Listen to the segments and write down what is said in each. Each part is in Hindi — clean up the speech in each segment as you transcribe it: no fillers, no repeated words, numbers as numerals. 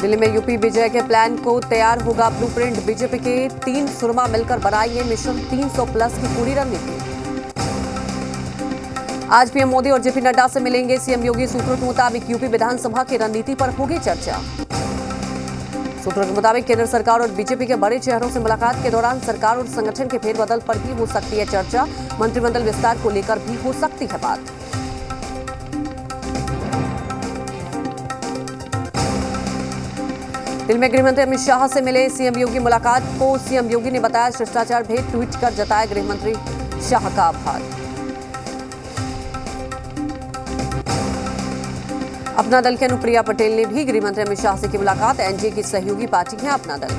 दिल्ली में यूपी विजय के प्लान को तैयार होगा ब्लूप्रिंट। बीजेपी के 3 सुरमा मिलकर बनाएंगे मिशन 300 प्लस की पूरी रणनीति। आज पीएम मोदी और जेपी नड्डा से मिलेंगे सीएम योगी। सूत्रों के मुताबिक यूपी विधानसभा की रणनीति पर होगी चर्चा। सूत्रों के मुताबिक केंद्र सरकार और बीजेपी के बड़े चेहरों से मुलाकात के दौरान सरकार और संगठन के फेरबदल पर भी हो सकती है चर्चा। मंत्रिमंडल विस्तार को लेकर भी हो सकती है बात। दिल्ली में गृहमंत्री अमित शाह से मिले सीएम योगी। मुलाकात को सीएम योगी ने बताया शिष्टाचार भेंट। ट्वीट कर जताया गृहमंत्री शाह का आभार। अपना दल के अनुप्रिया पटेल ने भी गृहमंत्री अमित शाह से की मुलाकात। एनडीए की सहयोगी पार्टी है अपना दल।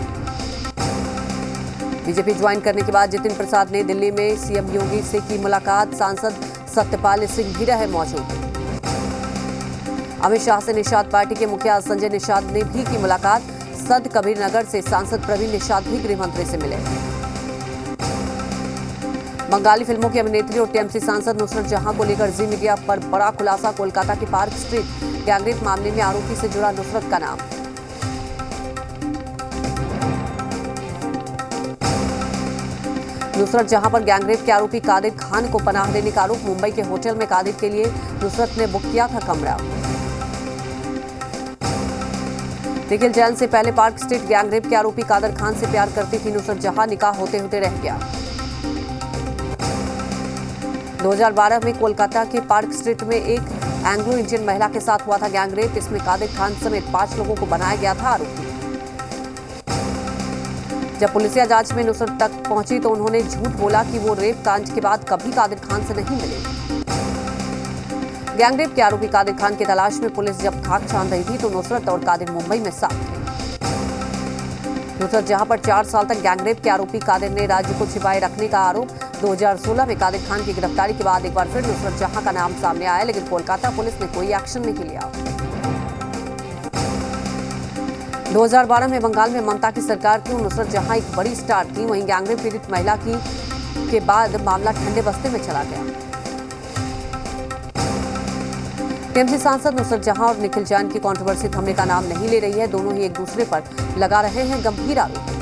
बीजेपी ज्वाइन करने के बाद जितिन प्रसाद ने दिल्ली में सीएम योगी से की मुलाकात। सांसद सत्यपाल सिंह भी रहे मौजूद। अमित शाह से निषाद पार्टी के मुखिया संजय निषाद ने भी की मुलाकात। सद कबीर नगर से सांसद प्रवीण निषाद भी गृहमंत्री से मिले। बंगाली फिल्मों की अभिनेत्री और टीएमसी सांसद नुसरत जहां को लेकर जी मीडिया पर बड़ा खुलासा। कोलकाता के पार्क स्ट्रीट गैंगरेप मामले में आरोपी से जुड़ा नुसरत का नाम। नुसरत जहां पर गैंगरेप के आरोपी कादिर खान को पनाह देने का आरोप। मुंबई के होटल में कादिर के लिए नुसरत ने बुक किया था कमरा। निखिल जैन से पहले पार्क स्ट्रीट गैंगरेप के आरोपी कादिर खान से प्यार करती थी नुसरत जहां। निकाह होते होते रह गया। 2012 में कोलकाता के पार्क स्ट्रीट में एक एंग्लो इंडियन महिला के साथ हुआ था गैंगरेप। इसमें कादिर खान समेत 5 लोगों को बनाया गया था आरोपी। जब पुलिसिया जांच में नुसरत तक पहुंची तो उन्होंने झूठ बोला कि वो रेप कांड के बाद कभी कादिर खान से नहीं मिले। गैंगरेप के आरोपी कादिर खान की तलाश में पुलिस जब खाक छान रही थी तो नुसरत और कादिर मुंबई में साथ थे। नुसरत जहां पर 4 साल तक गैंगरेप के आरोपी कादिर ने राज्य को छिपाए रखने का आरोप। 2016 में कादिर खान की गिरफ्तारी के बाद एक बार फिर नुसरत जहां का नाम सामने आया, लेकिन कोलकाता पुलिस ने कोई एक्शन नहीं लिया। 2012 में बंगाल में ममता की सरकार थी। नुसरत जहां एक बड़ी स्टार थी। वहीं गैंगरेप पीड़ित महिला के बाद मामला ठंडे बस्ते में चला गया। टीएमसी सांसद नुसरत जहां और निखिल जैन की कंट्रोवर्सी थमने का नाम नहीं ले रही है। दोनों ही एक दूसरे पर लगा रहे हैं गंभीर आरोप।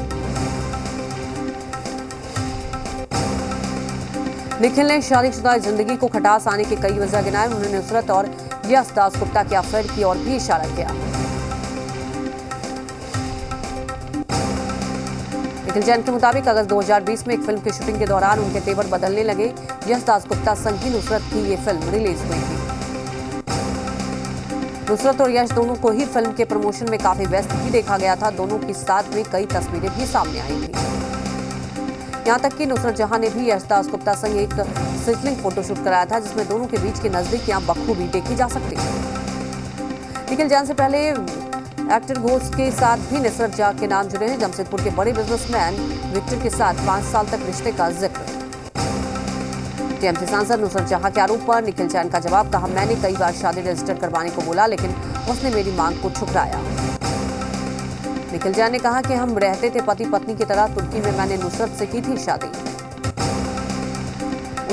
निखिल ने शादीशुदा जिंदगी को खटास आने के कई वजह गिनाए। उन्होंने नुसरत और यश दासगुप्ता के अफेयर की ओर भी इशारा किया। निखिल जैन के मुताबिक अगस्त 2020 में एक फिल्म की शूटिंग के दौरान उनके तेवर बदलने लगे। यश दासगुप्ता संग ही नुसरत की ये फिल्म रिलीज हुई थी। नुसरत और यश दोनों को ही फिल्म के प्रमोशन में काफी व्यस्त भी देखा गया था। दोनों की साथ में कई तस्वीरें भी सामने आई थी। यहां तक कि नुसरत जहां ने भी यश दासगुप्ता संग एक सिजलिंग फोटोशूट कराया था, जिसमें दोनों के बीच की नजदीकियां बखूबी देखी जा सकती है। निखिल जैन से पहले एक्टर घोष के साथ भी नुसरत जहां के नाम जुड़े हैं। जमशेदपुर के बड़े बिजनेसमैन विक्टर के साथ 5 साल तक रिश्ते का जिक्र। टीएमसी सांसद नुसरत जहां के आरोप पर निखिल जैन का जवाब। कहा, मैंने कई बार शादी रजिस्टर करवाने को बोला, लेकिन उसने मेरी मांग को ठुकराया। निखिल जैन ने कहा कि हम रहते थे पति पत्नी की तरह। तुर्की में मैंने नुसरत से की थी शादी।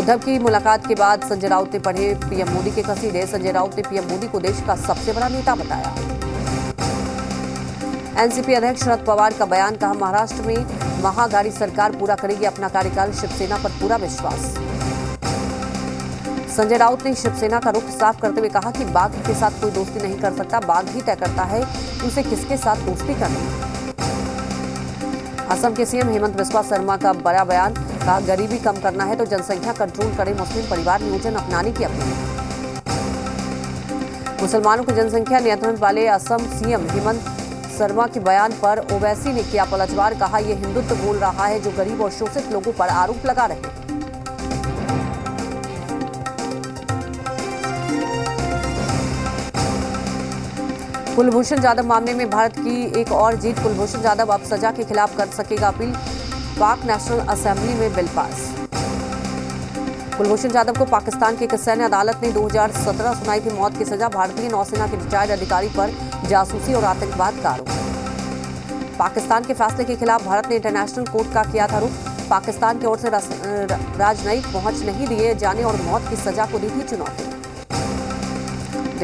उद्धव की मुलाकात के बाद संजय राउत ने पढ़े पीएम मोदी के कसीदे। संजय राउत ने पीएम मोदी को देश का सबसे बड़ा नेता बताया। एनसीपी अध्यक्ष शरद पवार का बयान। कहा, महाराष्ट्र में महागाड़ी सरकार पूरा करेगी अपना कार्यकाल। शिवसेना पर पूरा विश्वास। संजय राउत ने शिवसेना का रुख साफ करते हुए कहा कि बाघ के साथ कोई दोस्ती नहीं कर सकता। बाघ ही तय करता है उसे किसके साथ दोस्ती करनी। असम के सीएम हेमंत बिस्वा शर्मा का बड़ा बयान। कहा, गरीबी कम करना है तो जनसंख्या कंट्रोल करे। मुस्लिम परिवार नियोजन अपनाने की अपील। मुसलमानों की जनसंख्या नियंत्रण वाले असम सीएम हेमंत शर्मा के बयान पर ओवैसी ने किया पलटवार। कहा, यह हिंदुत्व बोल रहा है जो गरीब और शोषित लोगों पर आरोप लगा रहे हैं। कुलभूषण जाधव मामले में भारत की एक और जीत। कुलभूषण जाधव अब सजा के खिलाफ कर सकेगा अपील। पाक नेशनल असेंबली में बिल पास। कुलभूषण जाधव को पाकिस्तान की एक सैन्य अदालत ने 2017 सुनाई थी मौत की सजा। भारतीय नौसेना के रिटायर्ड अधिकारी पर जासूसी और आतंकवाद का आरोप। पाकिस्तान के फैसले के खिलाफ भारत ने इंटरनेशनल कोर्ट का किया था रुख। पाकिस्तान की ओर से राजनयिक पहुंच नहीं दिए जाने और मौत की सजा को दी थी चुनौती।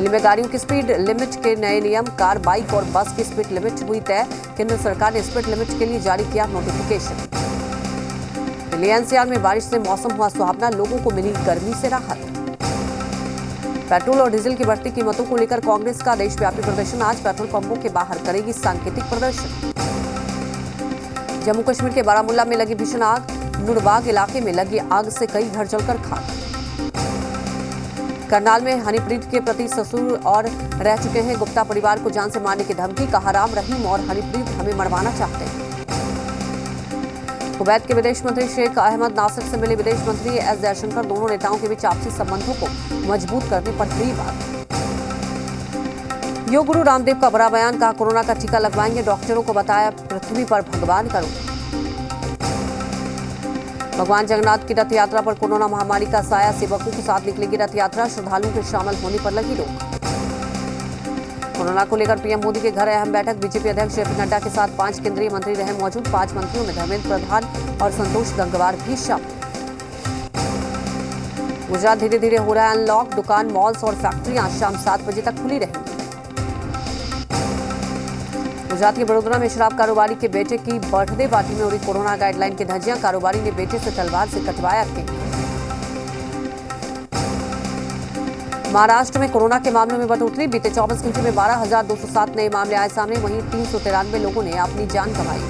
दिल्ली में गाड़ियों की स्पीड लिमिट के नए नियम, कार, बाइक और बस की स्पीड लिमिट हुई तय। केंद्र सरकार ने स्पीड लिमिट के लिए जारी किया नोटिफिकेशन। दिल्ली एनसीआर में बारिश से मौसम हुआ सुहावना, लोगों को मिली गर्मी से राहत। पेट्रोल और डीजल की बढ़ती कीमतों को लेकर कांग्रेस का देशव्यापी प्रदर्शन, आज पेट्रोल पंपों के बाहर करेगी सांकेतिक प्रदर्शन। जम्मू कश्मीर के बारामूला में लगी भीषण आग, नुरबाग इलाके में लगी आग से कई घर जलकर खाक। करनाल में हनीप्रीत के प्रति ससुर और रह चुके हैं गुप्ता परिवार को जान से मारने की धमकी, कहा राम रहीम और हनीप्रीत हमें मरवाना चाहते हैं। कुवैत के विदेश मंत्री शेख अहमद नासिर से मिले विदेश मंत्री एस जयशंकर, दोनों नेताओं के बीच आपसी संबंधों को मजबूत करने पर हुई बात। योग गुरु रामदेव का बड़ा बयान, कहा कोरोना का टीका लगवाएंगे, डॉक्टरों को बताया पृथ्वी पर भगवान का रूप। भगवान जगन्नाथ की रथ यात्रा पर कोरोना महामारी का साया, सेवकों के साथ निकलेगी रथ यात्रा, श्रद्धालुओं के शामिल होने पर लगी रोक। कोरोना को लेकर पीएम मोदी के घर अहम बैठक, बीजेपी अध्यक्ष जेपी नड्डा के साथ 5 केंद्रीय मंत्री रहे मौजूद, 5 मंत्रियों में धर्मेंद्र प्रधान और संतोष गंगवार भी शामिल। गुजरात धीरे धीरे हो रहा है अनलॉक, दुकान, मॉल्स और फैक्ट्रियां शाम 7 बजे तक खुली रहेंगी। गुजरात के बड़ोदरा में शराब कारोबारी के बेटे की बर्थडे पार्टी में उड़ी कोरोना गाइडलाइन की धज्जियां, कारोबारी ने बेटे से तलवार से कटवाया केक। महाराष्ट्र में कोरोना के मामलों में बढ़ोतरी, बीते 24 घंटे में 12,207 नए मामले आए सामने, वहीं 393 लोगों ने अपनी जान गंवाई।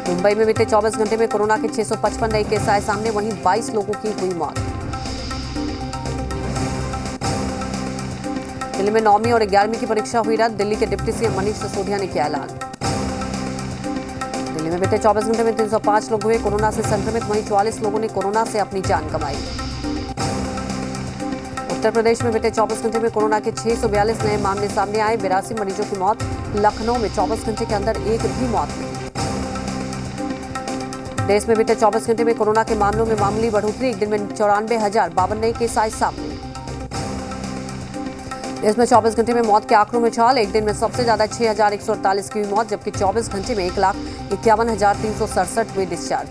मुंबई में बीते 24 घंटे में कोरोना के 655 नए केस आए सामने, वहीं 22 लोगों की हुई मौत। दिल्ली में 9वीं और 11वीं की परीक्षा हुई रद्द, दिल्ली के डिप्टी सीएम मनीष सिसोदिया ने किया ऐलान। दिल्ली में बीते 24 घंटे में 305 लोग हुए कोरोना से संक्रमित, वहीं 44 लोगों ने कोरोना से अपनी जान गंवाई। उत्तर प्रदेश में बीते 24 घंटे में कोरोना के 642 नए मामले सामने आए, 82 मरीजों की मौत। लखनऊ में 24 घंटे के अंदर एक भी मौत नहीं। देश में बीते 24 घंटे में कोरोना के मामलों में मामूली बढ़ोतरी, एक दिन में 94,052 नए केस आए सामने। देश में 24 घंटे में मौत के आंकड़ों में उछाल, एक दिन में सबसे ज्यादा 6,148 की हुई मौत, जबकि 24 घंटे में 1,51,367 हुए डिस्चार्ज।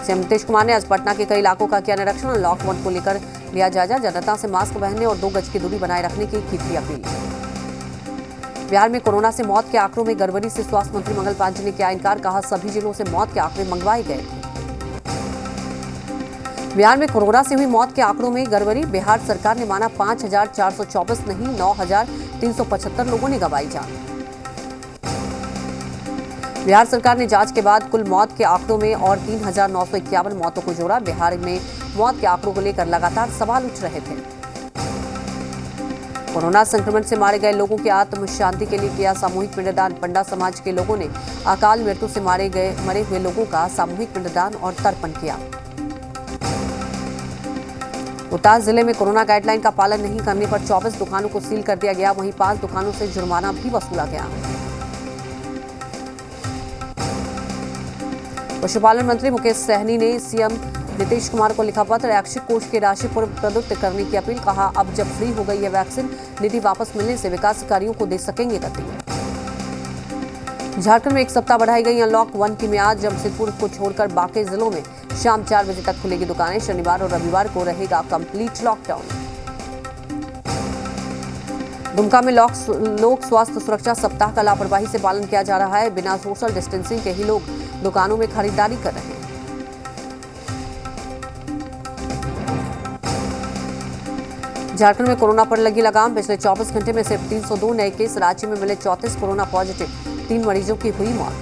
सीएम नीतीश कुमार ने आज पटना के कई इलाकों का किया निरीक्षण, लॉकडाउन को लेकर लिया जायजा, जनता से मास्क पहनने और 2 गज की दूरी बनाए रखने की थी अपील। बिहार में कोरोना से मौत के आंकड़ों में गड़बड़ी से स्वास्थ्य मंत्री मंगल पांडेय ने किया इनकार, कहा सभी जिलों से मौत के आंकड़े मंगवाए गए थे। बिहार में कोरोना से हुई मौत के आंकड़ों में गड़बड़ी, बिहार सरकार ने माना 5,424 नहीं 9,375 लोगों ने गंवाई जान। बिहार सरकार ने जांच के बाद कुल मौत के आंकड़ों में और 3,951 मौतों को जोड़ा। बिहार में मौत के आंकड़ों को लेकर लगातार सवाल उठ रहे थे। कोरोना संक्रमण से मारे गए लोगों की आत्म शांति के लिए किया सामूहिक पिंडदान, पंडा समाज के लोगों ने अकाल मृत्यु से मरे हुए लोगों का सामूहिक पिंडदान और तर्पण किया। रोहतास जिले में कोरोना गाइडलाइन का पालन नहीं करने पर 24 दुकानों को सील कर दिया गया, वहीं 5 दुकानों से जुर्माना भी वसूला गया। पशुपालन मंत्री मुकेश सहनी ने सीएम नीतीश कुमार को लिखा पत्र, ऐच्छिक कोष की राशि पूर्व प्रदत्त करने की अपील, कहा अब जब फ्री हो गई है वैक्सीन, निधि वापस मिलने से विकास कार्यों को दे सकेंगे गति। झारखंड में 1 सप्ताह बढ़ाई गई अनलॉक 1 की मियाद, जमशेदपुर को छोड़कर बाकी जिलों में शाम 4 बजे तक खुलेगी दुकानें, शनिवार और रविवार को रहेगा कंप्लीट लॉकडाउन। दुमका में लोक स्वास्थ्य सुरक्षा सप्ताह का लापरवाही से पालन किया जा रहा है, बिना सोशल डिस्टेंसिंग के ही लोग दुकानों में खरीदारी कर रहे हैं। झारखंड में कोरोना पर लगी लगाम, पिछले 24 घंटे में सिर्फ 302 नए केस, राज्य में मिले 34 कोरोना पॉजिटिव, 3 मरीजों की हुई मौत।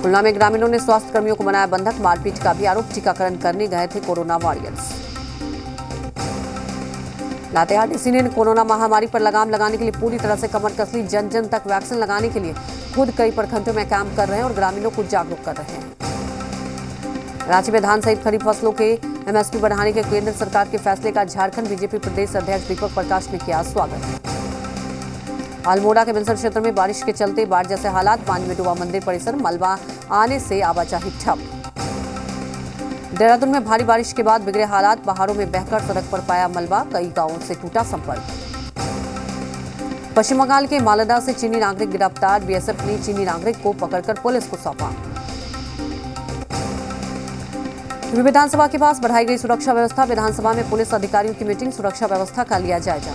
खुलना में ग्रामीणों ने स्वास्थ्य कर्मियों को बनाया बंधक, मारपीट का भी आरोप, टीकाकरण करने गए थे कोरोना वॉरियर्स। लातेहार डीसी ने कोरोना महामारी पर लगाम लगाने के लिए पूरी तरह से कमर कस ली, जन जन तक वैक्सीन लगाने के लिए खुद कई प्रखंडों में कैंप कर रहे हैं और ग्रामीणों को जागरूक कर रहे हैं। रांची में धान सहित खरीफ फसलों के एमएसपी बढ़ाने के केंद्र सरकार के फैसले का झारखंड बीजेपी प्रदेश अध्यक्ष दीपक प्रकाश ने किया स्वागत। अल्मोड़ा के बिलसर क्षेत्र में बारिश के चलते बाढ़ जैसे हालात, पानी में डूबा मंदिर परिसर, मलबा आने से आवाजाही ठप। देहरादून में भारी बारिश के बाद बिगड़े हालात, पहाड़ों में बहकर सड़क पर पाया मलबा, कई गांवों से टूटा संपर्क। पश्चिम बंगाल के मालदा से चीनी नागरिक गिरफ्तार, बीएसएफ ने चीनी नागरिक को पकड़कर पुलिस को सौंपा। यूपी विधानसभा के पास बढ़ाई गई सुरक्षा व्यवस्था। विधानसभा में पुलिस अधिकारियों की मीटिंग, सुरक्षा व्यवस्था का लिया जायजा।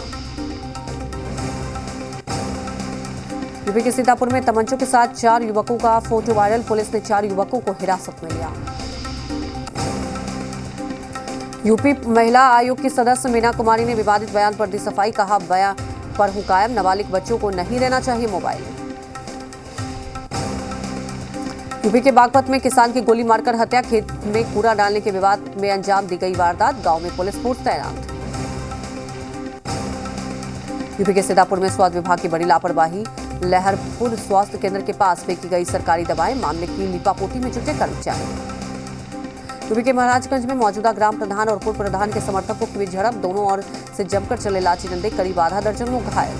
यूपी के सीतापुर में तमंचों के साथ 4 युवकों का फोटो वायरल। पुलिस ने 4 युवकों को हिरासत में लिया। यूपी महिला आयोग की सदस्य मीना कुमारी ने विवादित बयान पर दी सफाई। कहा, बयान पर हूं कायम, नाबालिग बच्चों को नहीं देना चाहिए मोबाइल। यूपी के बागपत में किसान की गोली मारकर हत्या, खेत में कूड़ा डालने के विवाद में अंजाम दी गई वारदात। गांव में पुलिस फोर्स तैनात। यूपी के सीतापुर में स्वास्थ्य विभाग की बड़ी लापरवाही। लहरपुर स्वास्थ्य केंद्र के पास फेंकी गई सरकारी दवाएं, मामले की लीपापोती में जुटे कर्मचारी। यूपी के महाराजगंज में मौजूदा ग्राम प्रधान और पूर्व प्रधान के समर्थकों की बीच झड़प, दोनों ओर से जमकर चले लाठी डंडे, करीब आधा दर्जन लोग घायल।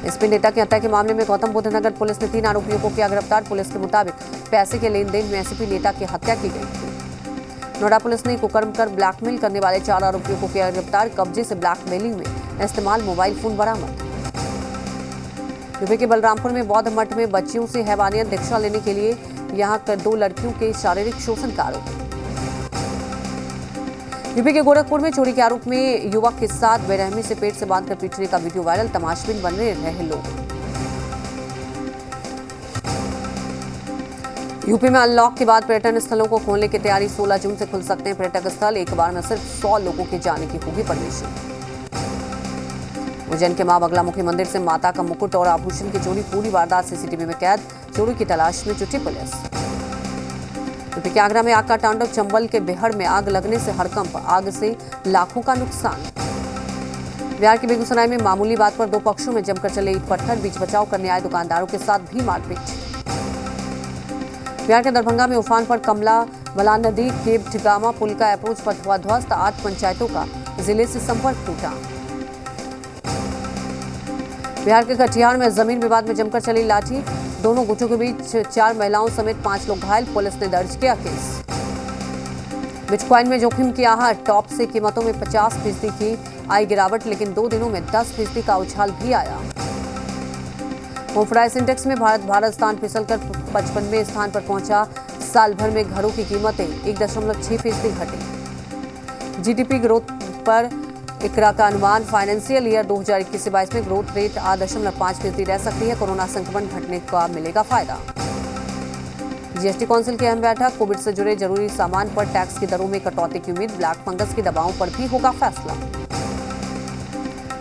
एसपी नेता की हत्या के मामले में गौतम बुद्ध नगर पुलिस ने 3 आरोपियों को किया गिरफ्तार। पुलिस के मुताबिक पैसे के लेन देन में एसपी नेता की हत्या की गई थी। नोएडा पुलिस ने कुकर्म कर ब्लैकमेल करने वाले 4 आरोपियों को किया गिरफ्तार। कब्जे से ब्लैकमेलिंग में इस्तेमाल मोबाइल फोन बरामद। यूपी के बलरामपुर में बौद्ध मठ में बच्चियों से हैवानियत दीक्षा लेने के लिए यहां कर 2 लड़कियों के शारीरिक शोषण का आरोप। यूपी के गोरखपुर में चोरी के आरोप में युवक के साथ बेरहमी से पेट से बांधकर पीटने का वीडियो वायरल। तमाशबीन बन रहे लोग। यूपी में अनलॉक के बाद पर्यटन स्थलों को खोलने की तैयारी। 16 जून से खुल सकते हैं पर्यटक स्थल। एक बार में सिर्फ 100 लोगों के जाने की होगी परमिशन। उज्जैन के मां बगलामुखी मंदिर से माता का मुकुट और आभूषण की चोरी, पूरी वारदात सीसीटीवी में कैद। चोरी की तलाश में जुटी पुलिस। यूपी के आगरा में आग का तांडव। चंबल के बेहड़ में आग लगने से हड़कंप, आग से लाखों का नुकसान। बिहार के बेगूसराय में मामूली बात पर 2 पक्षों में जमकर चले ईंट पत्थर, बीच बचाव करने आए दुकानदारों के साथ भी मारपीट। बिहार के दरभंगा में उफान पर कमला बलान नदी के ठिगामा पुल का अप्रोच पथ हुआ ध्वस्त। 8 पंचायतों का जिले से संपर्क टूटा। बिहार के कटिहार में जमीन विवाद में जमकर चली लाठी, दोनों गुटों के बीच 4 महिलाओं समेत 5 लोग घायल। पुलिस ने दर्ज किया केस। बिटकॉइन में जोखिम की आहट, टॉप से कीमतों में 50% की आई गिरावट, लेकिन 2 दिनों में 10% का उछाल भी आया। होम प्राइस इंडेक्स में भारत स्थान फिसलकर 55वें स्थान पर पहुंचा। साल भर में घरों की कीमतें 1.6% घटी। जीडीपी ग्रोथ पर इकरा का अनुमान, फाइनेंशियल ईयर 2021-22 में ग्रोथ रेट 8.5% रह सकती है। कोरोना संक्रमण घटने का मिलेगा फायदा। जीएसटी काउंसिल की अहम बैठक, कोविड से जुड़े जरूरी सामान पर टैक्स की दरों में कटौती की उम्मीद। ब्लैक फंगस की दवाओं पर भी होगा फैसला।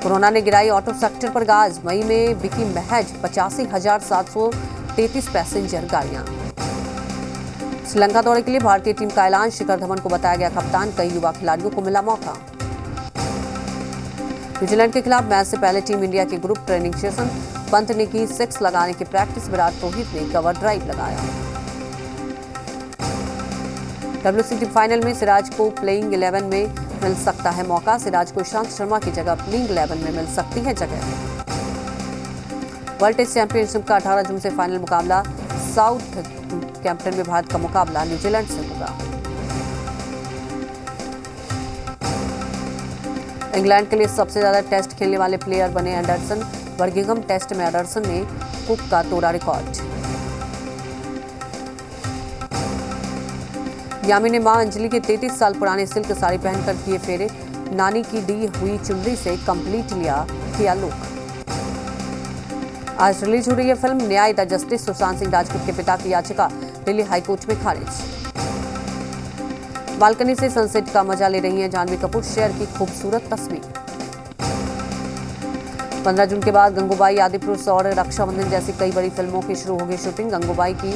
कोरोना ने गिराई ऑटो सेक्टर पर गाज, मई में बिकी महज 85,733 पैसेंजर गाड़ियां। श्रीलंका दौरे के लिए भारतीय टीम का ऐलान, शिखर धवन को बताया गया कप्तान, कई युवा खिलाड़ियों को मिला मौका। न्यूजीलैंड के खिलाफ मैच से पहले टीम इंडिया के ग्रुप ट्रेनिंग सेशन, पंत ने की 6 लगाने की प्रैक्टिस, विराट कोहली ने कवर ड्राइव लगाया। WCT फाइनल में सिराज को प्लेइंग 11 में मिल सकता है मौका। सिराज को ईशांत शर्मा की जगह प्लेइंग 11 में मिल सकती है जगह। वर्ल्ड टेस्ट चैंपियनशिप का 18 जून से फाइनल मुकाबला। साउथ कैंपटन में भारत का मुकाबला न्यूजीलैंड से होगा। इंग्लैंड के लिए सबसे ज्यादा टेस्ट खेलने वाले प्लेयर बने एंडरसन। बर्मिंघम टेस्ट में एंडरसन ने कुक का तोड़ा रिकॉर्ड। यामी ने मां अंजलि के 33 साल पुराने सिल्क साड़ी पहनकर किए फेरे। नानी की दी हुई चुनरी से कंप्लीट किया लुक। आज रिलीज हो रही है फिल्म न्याय द जस्टिस। सुशांत सिंह राजपूत के पिता की याचिका दिल्ली हाईकोर्ट में खारिज। बालकनी से सनसेट का मजा ले रही हैं जानवी कपूर, शेयर की खूबसूरत तस्वीर। 15 जून के बाद गंगूबाई, आदिपुरुष और रक्षाबंधन जैसी कई बड़ी फिल्मों की शुरू होगी शूटिंग। गंगूबाई की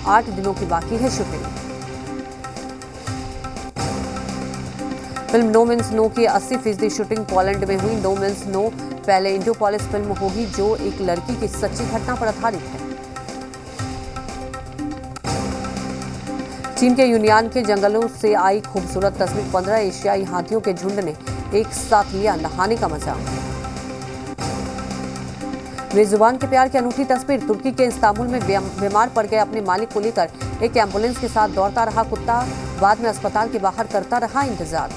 8 दिनों की बाकी है shooting. Film no means no की 80% शूटिंग पोलैंड में हुई। नो मीन्स नो पहले इंडियोपोलिस फिल्म होगी जो एक लड़की की सच्ची घटना पर आधारित है। चीन के यूनियान के जंगलों से आई खूबसूरत तस्वीर। 15 एशियाई हाथियों के झुंड ने एक साथ लिया नहाने का मजा। बेजुबान के प्यार की अनूठी तस्वीर। तुर्की के इस्तांबुल में बीमार पड़ गए अपने मालिक को लेकर एक एम्बुलेंस के साथ दौड़ता रहा कुत्ता, बाद में अस्पताल के बाहर करता रहा इंतजार।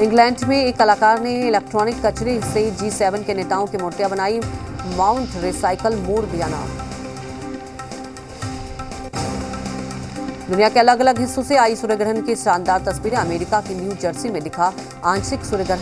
इंग्लैंड में एक कलाकार ने इलेक्ट्रॉनिक कचरे से G7 के नेताओं की मूर्तियां बनाई। माउंट रिसाइकल मोड़ दिया नाम। दुनिया के अलग अलग हिस्सों से आई सूर्य ग्रहण की शानदार तस्वीरें। अमेरिका की न्यू जर्सी में दिखा आंशिक सूर्य ग्रहण